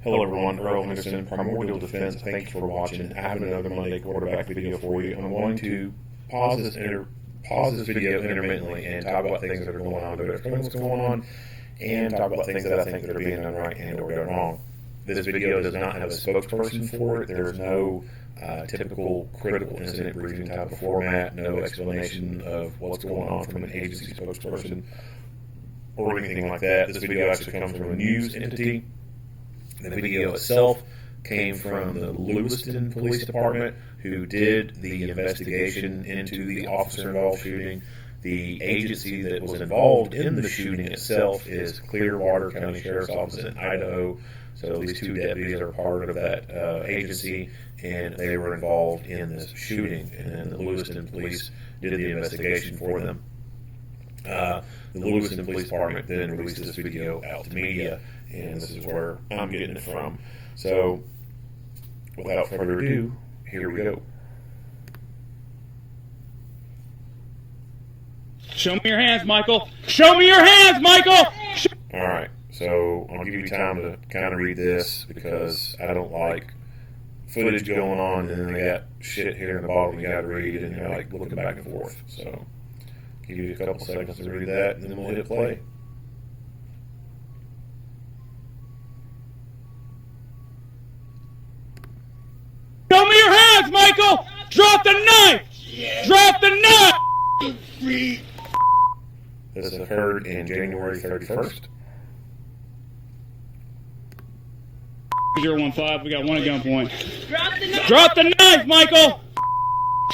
Hello everyone, Earl Henderson, Primordial Defense. Thank you for watching. I have another Monday quarterback video for you. I'm going to pause this video intermittently and talk about things that are going on, to explain what's going on, and talk about things that I think that are being done right and or done wrong. This video does not have a spokesperson for it. There's no typical critical incident briefing type of format, no explanation of what's going on from an agency spokesperson or anything like that. This video actually comes from a news entity. The video itself came from the Lewiston Police Department, who did the investigation into the officer-involved shooting. The agency that was involved in the shooting itself is Clearwater County Sheriff's Office in Idaho. So these two deputies are part of that agency, and they were involved in this shooting. And then the Lewiston Police did the investigation for them. The Lewiston Police Department then released this video out to media, and this is where I'm getting it from. So, without further ado, here we go. Show me your hands, Michael. Show me your hands, Michael. Alright, so I'll give you time to kind of read this, because I don't like footage going on and then they got shit here in the bottom you got to read, and you're like looking back and forth. So, give you a couple seconds to read that, and then we'll hit play. Show me your hands, Michael. Drop the knife. Yeah. Drop the knife. This occurred in January 31st. 015, we got one at gunpoint. Drop the knife. Drop the knife, Michael.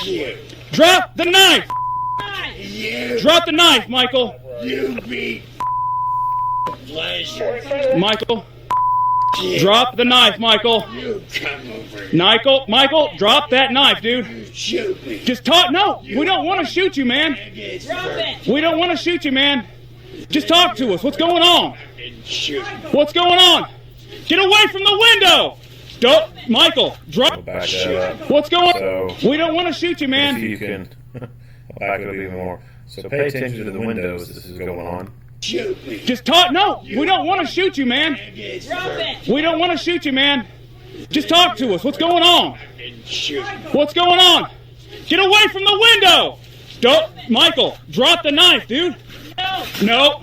You. Drop the knife. You. Drop the knife, Michael. You be pleasure. Michael. Drop the knife, Michael. You come over here. Michael, drop that knife, dude. Shoot me. Just talk. No, we don't want to shoot you, man. Drop it. We don't want to shoot you, man. Just talk to us. What's going on? Shoot me. What's going on? Get away from the window. Don't, Michael. Drop. Back that up. What's going So, on? We don't want to shoot you, man. if you can back it up even more. So pay attention to the windows. This is going on. Shoot me. Just talk. No, we don't want to shoot you, man. Drop it. We don't want to shoot you, man. Just talk to us. What's going on? Shoot me. What's going on? Get away from the window. Don't, Michael. Drop the knife, dude. No.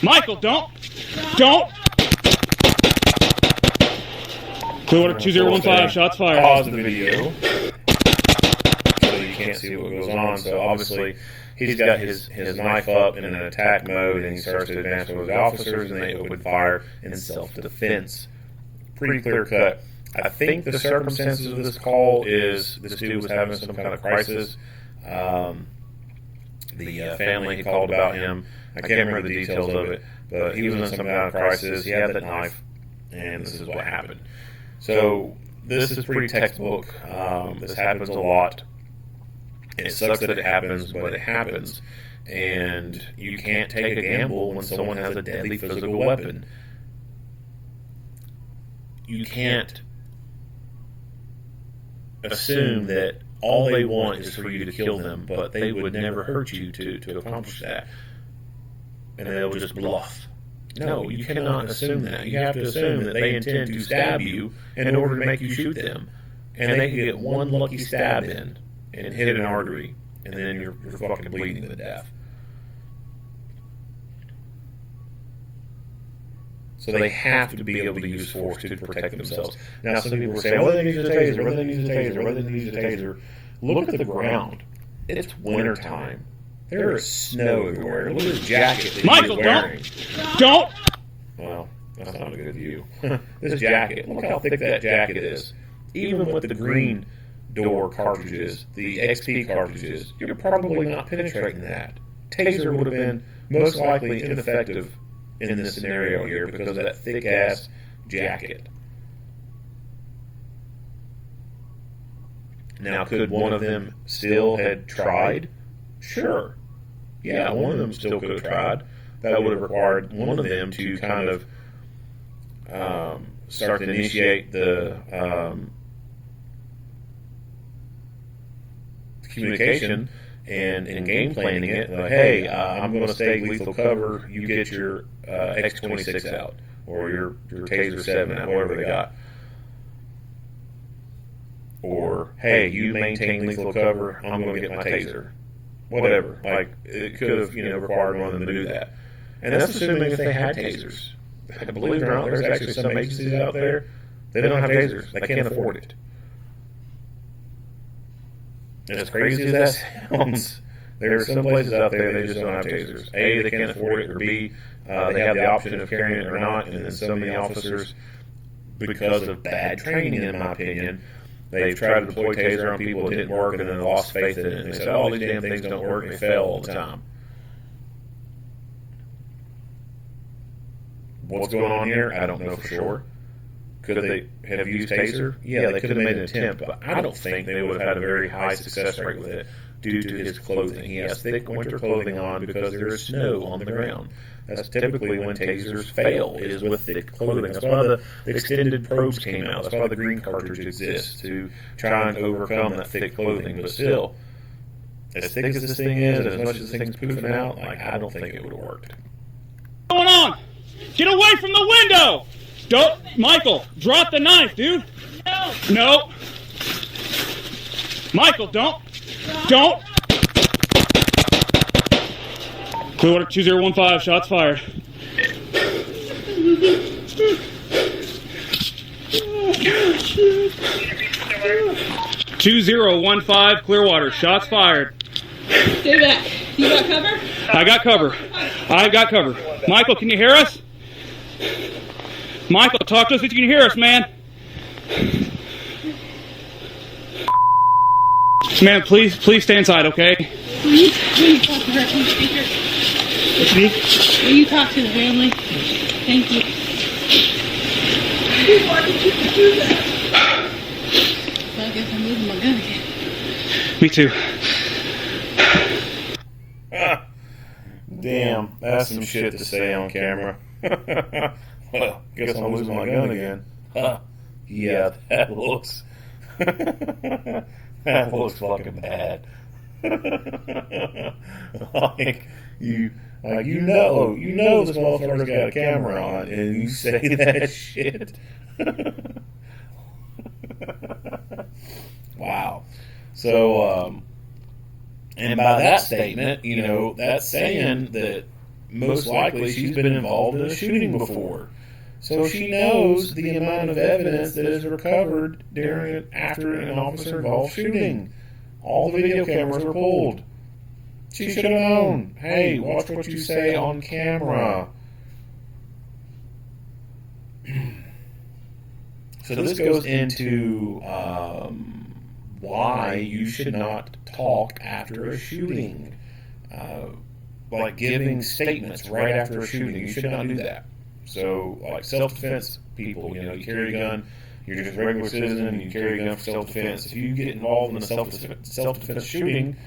Michael, don't. Clearwater 2015, shots fired. Pause the video so you can't see what goes on. So obviously he's got his knife up in an attack mode, and he starts to advance towards the officers, and they open fire in self-defense. Pretty clear cut. I think the circumstances of this call is this dude was having some kind of crisis. The family called about him. I can't remember the details of it, but he was in some kind of crisis. He had that knife, and this is what happened. So this is pretty textbook. This happens a lot. It sucks that it happens, but it happens. And you can't take a gamble when someone has a deadly physical weapon. You can't assume that all they want is for you to kill them, but they would never hurt you to accomplish that. And they'll just bluff. No, you cannot assume that. You have to assume that they intend to stab you in order to make you shoot them. And they can get one lucky stab in and hit an artery, and then you're fucking bleeding to death. So they have to be able to use force to protect themselves. Now, some people will say, well, they use a taser, whether they use a taser, whether they use a taser. Look at the ground. It's wintertime. There is snow everywhere. Look at his jacket that Michael, he's wearing. Don't. Well, that's not a good view. This jacket, look how thick that jacket is. Even with the green door cartridges, the XP cartridges, you're probably not penetrating that. Taser would have been most likely ineffective in this scenario here because of that thick-ass jacket. Now, could one of them still had tried? Sure. Yeah, one of them still could have tried. That would have required one of them to kind of start to initiate the communication and in game planning it. Hey, I'm going to stay lethal cover. You get your X26 out. or your Taser 7 out, whatever they got. Or, hey, you maintain lethal cover, I'm going to get my Taser. Whatever. Like, it could have, required one of them to do that. And that's assuming if they had Tasers. Believe it or not, there's actually some agencies out there, they don't have Tasers. They can't afford it. And as crazy as that sounds, there are some places out there they just don't have Tasers. A, they can't afford it, or B, they have the option of carrying it or not, and then so many officers, because of bad training, in my opinion, they've tried to deploy Taser on people, it didn't work, and then they lost faith in it, and they said, oh, these damn things don't work, and they fail all the time. What's going on here? I don't know for sure. Could they have used Taser? Yeah, they could have made an attempt, but I don't think they would have had a very high success rate with it due to his clothing. He has thick winter clothing on because there is snow on the ground. That's typically when Tasers fail, is with thick clothing. That's why the extended probes came out. That's why the green cartridge exists, to try and overcome that thick clothing. But still, as thick as this thing is, and as much as this thing's poofing out, I don't think it would have worked. What's going on? Get away from the window! Don't, Michael, drop the knife, dude. No. Michael, don't. Clearwater 2015, shots fired. Oh, 2015, Clearwater, shots fired. Stay back. You got cover? I got cover. Michael, can you hear us? Michael, talk to us if you can hear us, man. Man, please stay inside, okay? Will you talk to her on speaker? What's me? Will you talk to the family? Thank you. Why did you do that? Well, I guess I'm losing my gun again. Me too. Damn, that's some shit to say on camera. Well, guess I'm losing my gun again. Yeah, that looks that looks fucking bad. like you know this motherfucker's got a camera on, and you say that shit. Wow. So, and by that statement, that's saying that most likely she's been involved in a shooting before. So she knows the amount of evidence that is recovered during and after an officer-involved shooting. All the video cameras were pulled. She should have known. Hey, watch what you say on camera. So this goes into why you should not talk after a shooting. Like giving statements right after a shooting. You should not do that. So, like self-defense people, you carry a gun, you're just a regular citizen, and you carry a gun for self-defense. If you get involved in a self-defense shooting,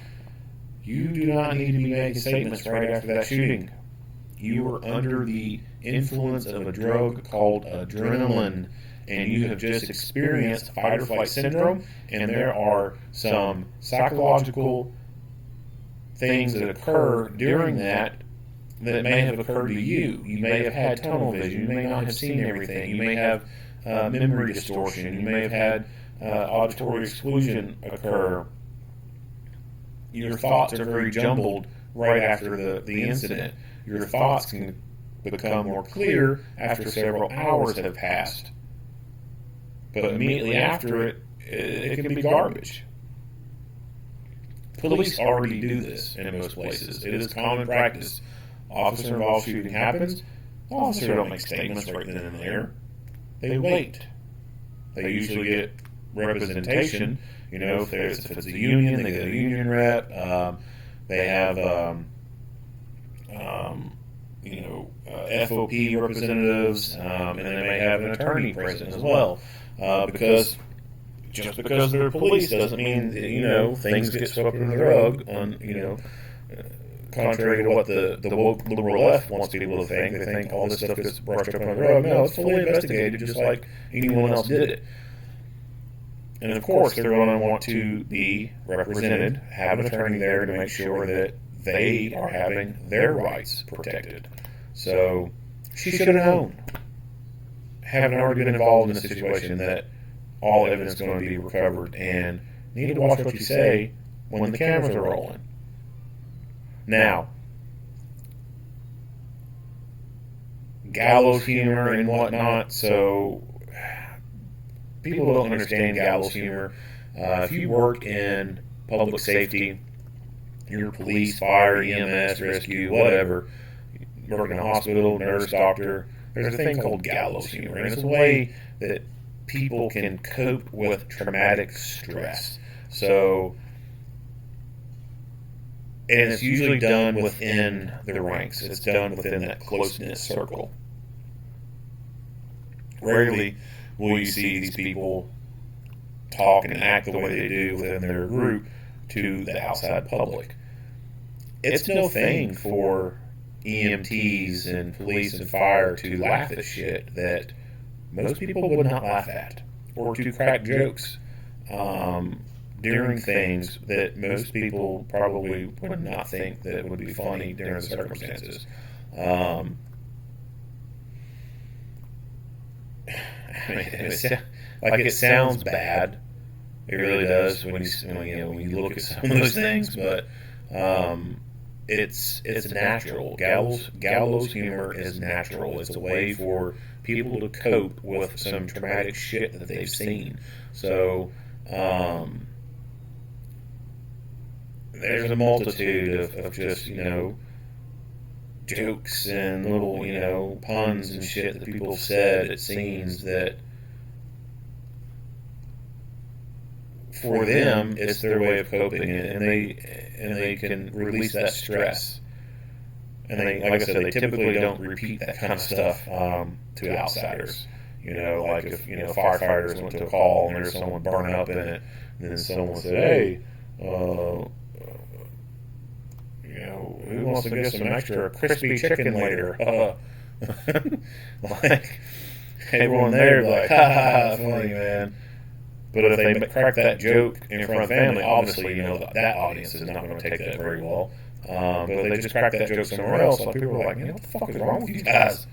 you do not need to be making statements right after that shooting. You are under the influence of a drug called adrenaline, and you have just experienced fight or flight syndrome, and there are some psychological things that occur during that may have occurred to you. You may have had tunnel vision. You may not have seen everything. You may have memory distortion. You may have had auditory exclusion occur. Your thoughts are very jumbled right after the incident. Your thoughts can become more clear after several hours have passed. But immediately after it can be garbage. Police already do this in most places. It is common practice. Officer-involved shooting happens. The officer don't make statements right then and there. They wait. They usually get representation. If it's a union, they get a union rep. They have FOP representatives, and then they may have an attorney present as well. Because just because they're police doesn't mean that, things get swept under the rug on, contrary to what the woke liberal left wants people to think. They think all this stuff gets brushed up under the rug. No, it's fully investigated just like anyone else did it. And of course, they're going to want to be represented, have an attorney there to make sure that they are having their rights protected. So, she should have known. haven't already been involved in a situation that all evidence is going to be recovered, and you need to watch what you say when the cameras are rolling. Now, gallows humor and whatnot, so people don't understand gallows humor. If you work in public safety, you're police, fire, EMS, rescue, whatever, you work in a hospital, nurse, doctor, there's a thing called gallows humor, and it's a way that people can cope with traumatic stress. So, and it's usually done within the ranks. It's done within that close-knit circle. Rarely will you see these people talk and act the way they do within their group to the outside public. It's no thing for EMTs and police and fire to laugh at shit that most people would not laugh at, or to crack jokes during things that most people probably would not think that would be funny during the circumstances. I mean, it sounds bad. It really does when you look at some of those things, but it's natural. Gallows humor is natural. It's a way for people to cope with some traumatic shit that they've seen. So there's a multitude of just, jokes and little, puns and shit that people have said at scenes that for them it's their way of coping, and they can release that stress. And they, like I said, they typically don't repeat that kind of stuff to outsiders. Like if firefighters went to a call and there's someone burnt up in it, and then someone said, "Hey, who wants to get some extra crispy chicken later?" Like everyone there would be like, "Ha ha ha, funny, man." But if they crack that joke in front of family, obviously that audience is not going to take that very well. But if they just crack that joke somewhere else, like people are like, "What the fuck is wrong with you guys?"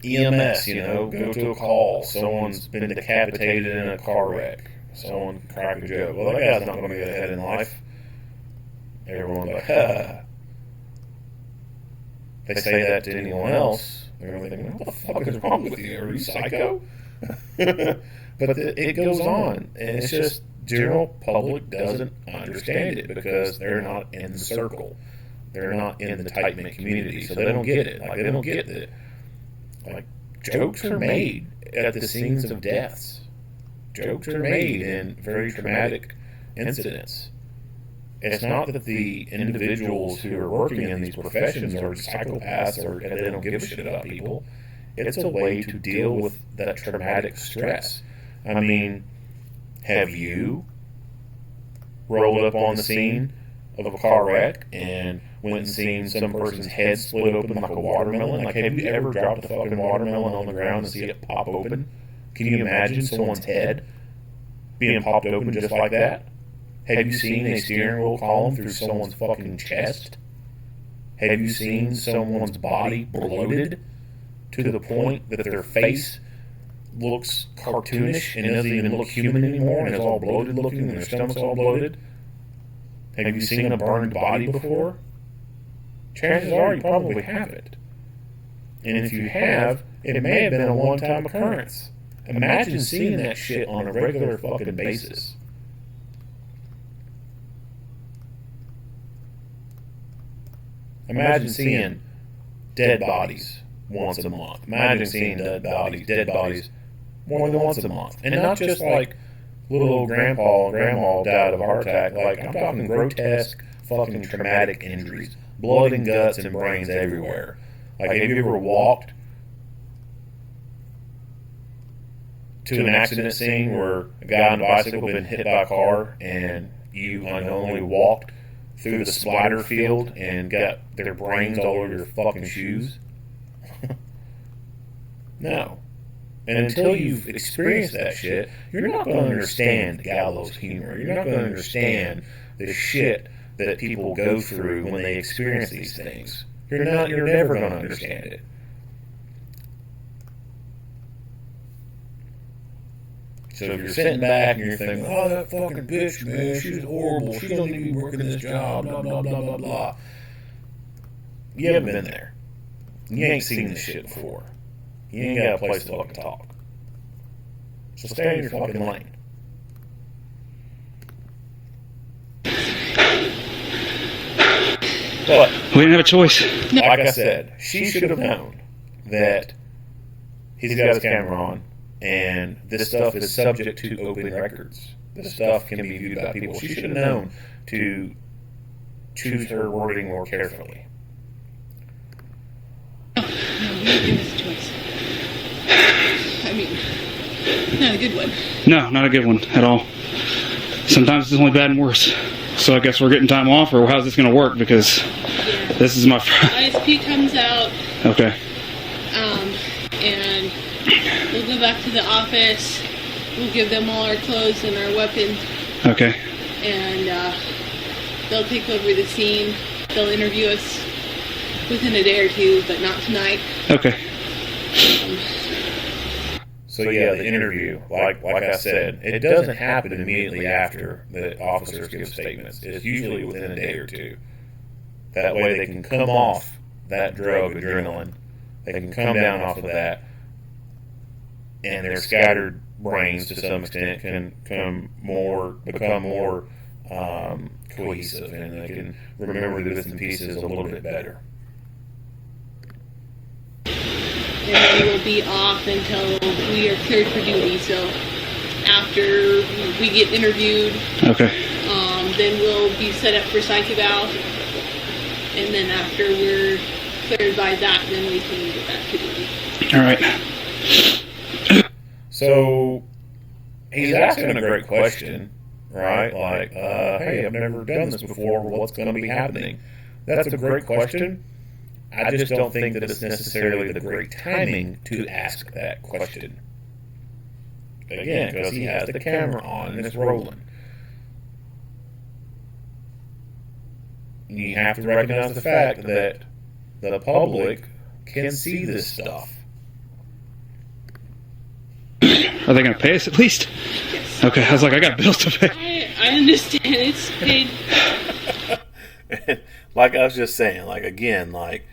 EMS, go to a call. Someone's been decapitated in a car wreck. Someone crack a joke. Well, that guy's not going to get ahead in life. Everyone's like, "Ha." If they say that to anyone else, they're going to think, "What the fuck is wrong with you? Are you psycho?" But it goes on, and it's just general public doesn't understand it because they're not in the circle. They're not in the tight-knit community, so they don't get it. Like, they don't get that, like, jokes are made at the scenes of deaths. Jokes are made in very traumatic incidents. It's not that the individuals who are working in these professions are psychopaths or they don't give a shit about people. It's a way to deal with that traumatic stress. I mean, have you rolled up on the scene of a car wreck and went and seen some person's head split open like a watermelon? Like, have you ever dropped a fucking watermelon on the ground and see it pop open? Can you imagine someone's head being popped open just like that? Have you seen a steering wheel column through someone's fucking chest? Have you seen someone's body bloated to the point that their face looks cartoonish and doesn't even look human anymore and is all bloated looking and their stomach's all bloated? Have you seen a burned body before? Chances are you probably haven't. And if you have, it may have been a one-time occurrence. Imagine seeing that shit on a regular fucking basis. Imagine seeing dead bodies once a month. Imagine seeing dead bodies more than once a month. And not just like little old grandpa or grandma died of a heart attack. Like, I'm talking grotesque, fucking traumatic injuries. Blood and guts and brains everywhere. Like, have you ever walked to an accident scene where a guy on a bicycle had been hit by a car and you only walked through the splatter field and got their brains all over your fucking shoes? No. And until you've experienced that shit, you're not going to understand gallows humor. You're not going to understand the shit that people go through when they experience these things. You're never going to understand it. So if you're sitting back and you're thinking, oh, that fucking bitch, man, she's horrible, she don't need to be working this job, blah, blah, blah, blah, blah. You haven't been there. You ain't seen this shit before. You ain't got a place to fucking talk. So stay in your fucking lane. But We didn't have a choice. like I said, she should have known that he's got his camera on, and this stuff is subject to open records. This stuff can be viewed by people. She should have known to choose her wording more carefully. No, we didn't give us a choice. I mean, not a good one. No, not a good one at all. Sometimes it's only bad and worse. So I guess we're getting time off, or how's this going to work? Because this is my ISP comes out, okay. And we'll go back to the office. We'll give them all our clothes and our weapons, Okay. and they'll take over the scene. They'll interview us within a day or two, but not tonight. Okay. So yeah, the interview, like I said, it doesn't happen immediately after the officers give statements. It's usually within a day or two. That way they can come off that drug, adrenaline. They can come down off of that, and their scattered brains, to some extent, can become more cohesive, and they can remember the bits and pieces a little bit better. And we will be off until we are cleared for duty. So after we get interviewed, Okay. then we'll be set up for psych eval. And then after we're cleared by that, then we can get back to duty. All right. So he's asking a great question, right? Like, hey, I've never done this before. What's going to be happening? That's a great question. I just don't think that it's necessarily the great timing to ask that question. Again, because he has the camera on and it's rolling. You have to recognize the fact that the public can see this stuff. Are they going to pay us at least? Yes. Okay. I was like, I got bills to pay. I understand. It's paid. Like I was just saying, like, again, like,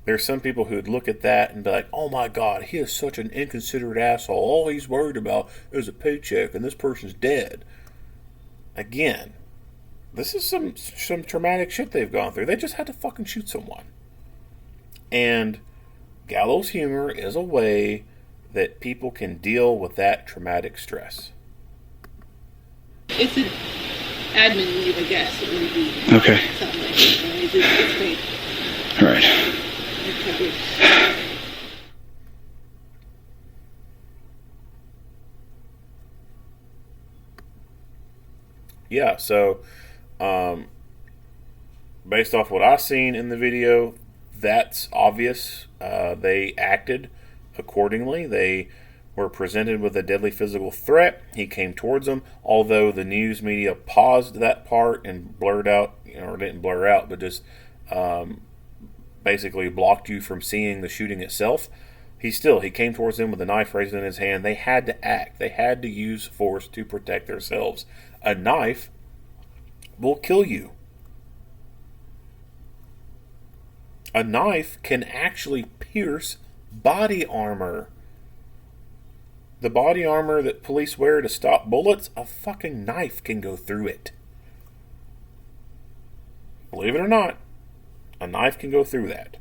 there's some people who'd look at that and be like, oh my God, he is such an inconsiderate asshole. All he's worried about is a paycheck and this person's dead. Again, this is some traumatic shit they've gone through. They just had to fucking shoot someone. And gallows humor is a way that people can deal with that traumatic stress. It's an admin leave, I guess. It would be Okay. something like that. It's paid. All right. It's covered. Yeah, so based off what I've seen in the video, that's obvious. They acted accordingly. They were presented with a deadly physical threat. He came towards them, although the news media paused that part and blurred out, or didn't blur out, but just basically blocked you from seeing the shooting itself. He came towards them with a knife raised in his hand. They had to act. They had to use force to protect themselves. A knife will kill you. A knife can actually pierce body armor. The body armor that police wear to stop bullets, a fucking knife can go through it. Believe it or not, a knife can go through that.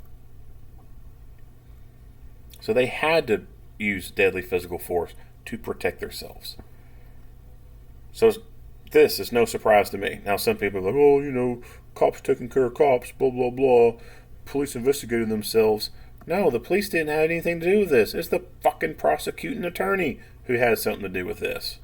So they had to use deadly physical force to protect themselves. So this is no surprise to me. Now some people are like, oh, you know, cops taking care of cops, blah, blah, blah. Police investigated themselves. No, the police didn't have anything to do with this. It's the fucking prosecuting attorney who has something to do with this.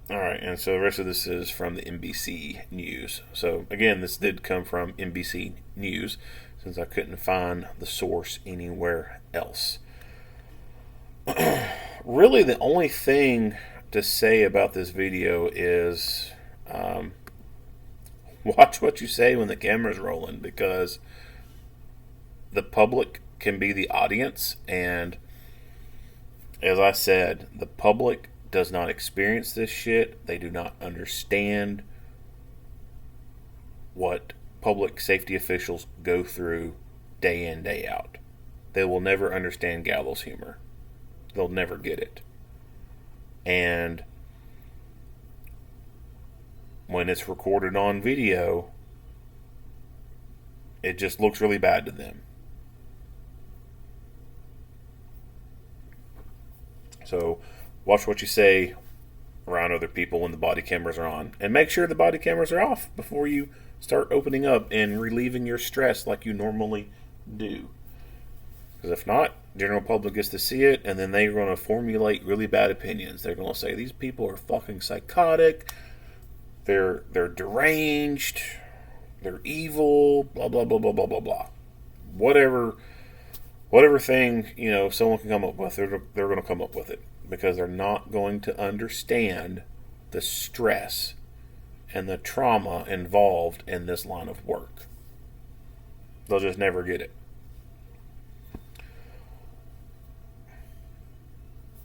Alright, and so the rest of this is from the NBC News. So, again, this did come from NBC News, since I couldn't find the source anywhere else. Really, the only thing to say about this video is watch what you say when the camera's rolling, because the public can be the audience, and as I said, the public does not experience this shit. They do not understand what public safety officials go through day in, day out. They will never understand gallows humor. They'll never get it. And when it's recorded on video, it just looks really bad to them. So watch what you say around other people when the body cameras are on. And make sure the body cameras are off before you start opening up and relieving your stress like you normally do. Because if not, general public gets to see it, and then they're going to formulate really bad opinions. They're going to say, these people are fucking psychotic, they're deranged, they're evil, blah, blah, blah, blah, blah, blah, blah. Whatever thing, someone can come up with, they're going to come up with it. Because they're not going to understand the stress and the trauma involved in this line of work. They'll just never get it.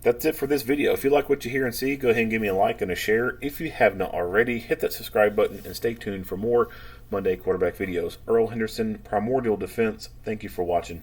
That's it for this video. If you like what you hear and see, go ahead and give me a like and a share. If you have not already, hit that subscribe button and stay tuned for more Monday quarterback videos. Earl Henderson, Primordial Defense. Thank you for watching.